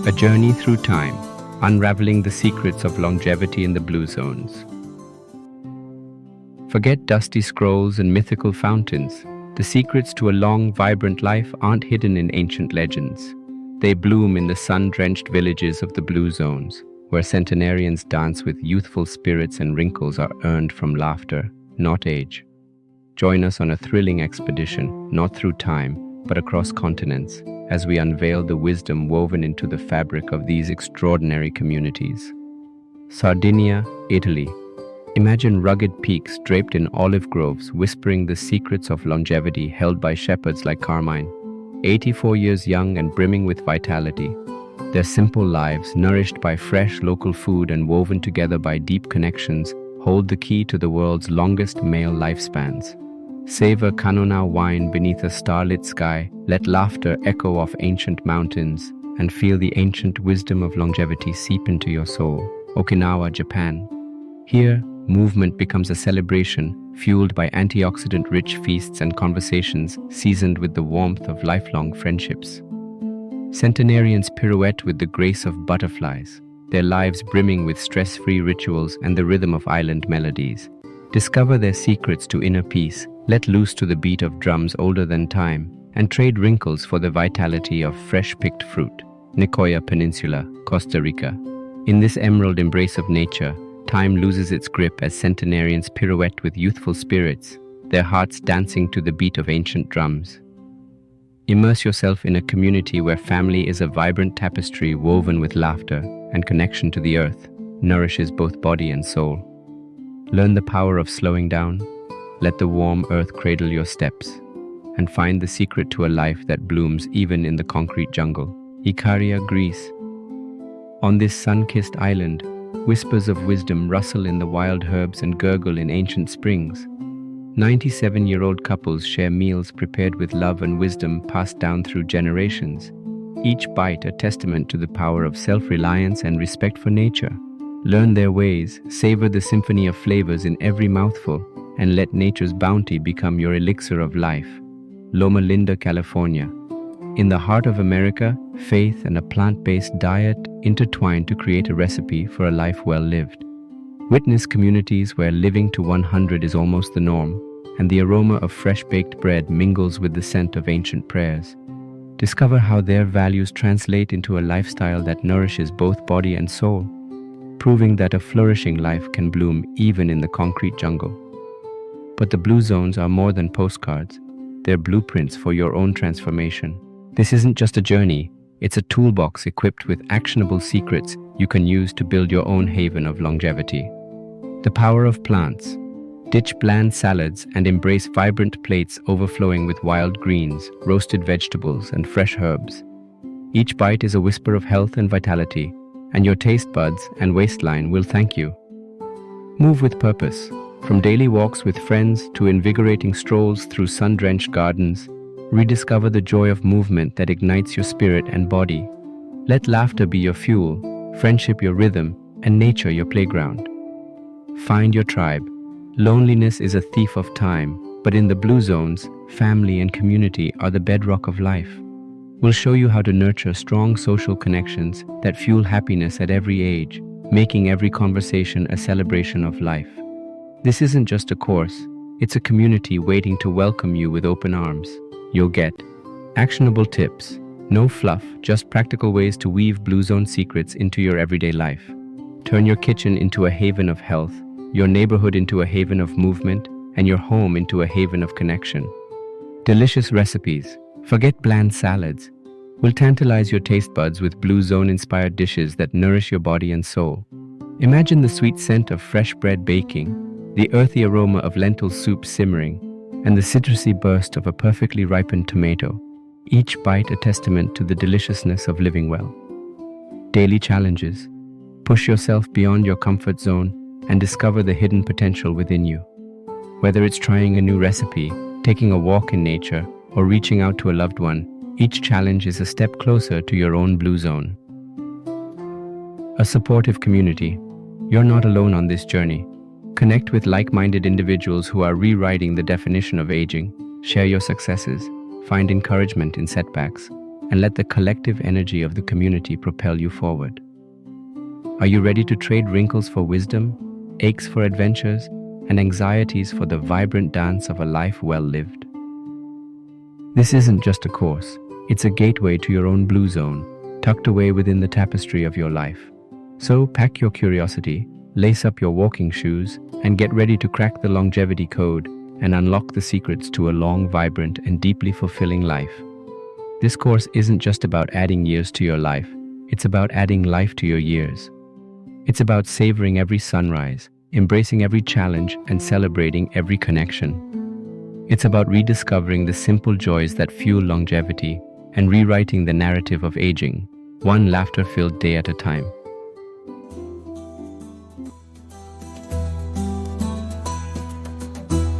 A journey through time, unraveling the secrets of longevity in the blue zones. Forget dusty scrolls and mythical fountains. The secrets to a long, vibrant life aren't hidden in ancient legends. They bloom in the sun-drenched villages of the blue zones, where centenarians dance with youthful spirits and wrinkles are earned from laughter, not age. Join us on a thrilling expedition, not through time, but across continents, as we unveil the wisdom woven into the fabric of these extraordinary communities. Sardinia, Italy. Imagine rugged peaks draped in olive groves whispering the secrets of longevity held by shepherds like Carmine, 84 years young and brimming with vitality. Their simple lives, nourished by fresh local food and woven together by deep connections, hold the key to the world's longest male lifespans. Savor Canonau wine beneath a starlit sky, let laughter echo off ancient mountains, and feel the ancient wisdom of longevity seep into your soul. Okinawa, Japan. Here, movement becomes a celebration, fueled by antioxidant-rich feasts and conversations seasoned with the warmth of lifelong friendships. Centenarians pirouette with the grace of butterflies, their lives brimming with stress-free rituals and the rhythm of island melodies. Discover their secrets to inner peace, let loose to the beat of drums older than time, and trade wrinkles for the vitality of fresh-picked fruit. Nicoya Peninsula, Costa Rica. In this emerald embrace of nature, time loses its grip as centenarians pirouette with youthful spirits, their hearts dancing to the beat of ancient drums. Immerse yourself in a community where family is a vibrant tapestry woven with laughter, and connection to the earth nourishes both body and soul. Learn the power of slowing down. Let the warm earth cradle your steps, and find the secret to a life that blooms even in the concrete jungle. Ikaria, Greece. On this sun-kissed island, whispers of wisdom rustle in the wild herbs and gurgle in ancient springs. 97-year-old couples share meals prepared with love and wisdom passed down through generations, each bite a testament to the power of self-reliance and respect for nature. Learn their ways, savor the symphony of flavors in every mouthful, and let nature's bounty become your elixir of life. Loma Linda, California. In the heart of America, faith and a plant-based diet intertwine to create a recipe for a life well lived. Witness communities where living to 100 is almost the norm, and the aroma of fresh-baked bread mingles with the scent of ancient prayers. Discover how their values translate into a lifestyle that nourishes both body and soul, proving that a flourishing life can bloom even in the concrete jungle. But the blue zones are more than postcards. They're blueprints for your own transformation. This isn't just a journey, it's a toolbox equipped with actionable secrets you can use to build your own haven of longevity. The power of plants. Ditch bland salads and embrace vibrant plates overflowing with wild greens, roasted vegetables, and fresh herbs. Each bite is a whisper of health and vitality, and your taste buds and waistline will thank you. Move with purpose. From daily walks with friends to invigorating strolls through sun-drenched gardens, rediscover the joy of movement that ignites your spirit and body. Let laughter be your fuel, friendship your rhythm, and nature your playground. Find your tribe. Loneliness is a thief of time, but in the blue zones, family and community are the bedrock of life. We'll show you how to nurture strong social connections that fuel happiness at every age, making every conversation a celebration of life. This isn't just a course, it's a community waiting to welcome you with open arms. You'll get actionable tips, no fluff, just practical ways to weave blue zone secrets into your everyday life. Turn your kitchen into a haven of health, your neighborhood into a haven of movement, and your home into a haven of connection. Delicious recipes. Forget bland salads. We'll tantalize your taste buds with blue zone-inspired dishes that nourish your body and soul. Imagine the sweet scent of fresh bread baking, the earthy aroma of lentil soup simmering, and the citrusy burst of a perfectly ripened tomato, each bite a testament to the deliciousness of living well. Daily challenges. Push yourself beyond your comfort zone and discover the hidden potential within you. Whether it's trying a new recipe, taking a walk in nature, or reaching out to a loved one, each challenge is a step closer to your own blue zone. A supportive community. You're not alone on this journey. Connect with like-minded individuals who are rewriting the definition of aging. Share your successes, find encouragement in setbacks, and let the collective energy of the community propel you forward. Are you ready to trade wrinkles for wisdom, aches for adventures, and anxieties for the vibrant dance of a life well lived? This isn't just a course, it's a gateway to your own blue zone, tucked away within the tapestry of your life. So pack your curiosity, lace up your walking shoes, and get ready to crack the longevity code and unlock the secrets to a long, vibrant, and deeply fulfilling life. This course isn't just about adding years to your life, it's about adding life to your years. It's about savoring every sunrise, embracing every challenge, and celebrating every connection. It's about rediscovering the simple joys that fuel longevity and rewriting the narrative of aging, one laughter-filled day at a time.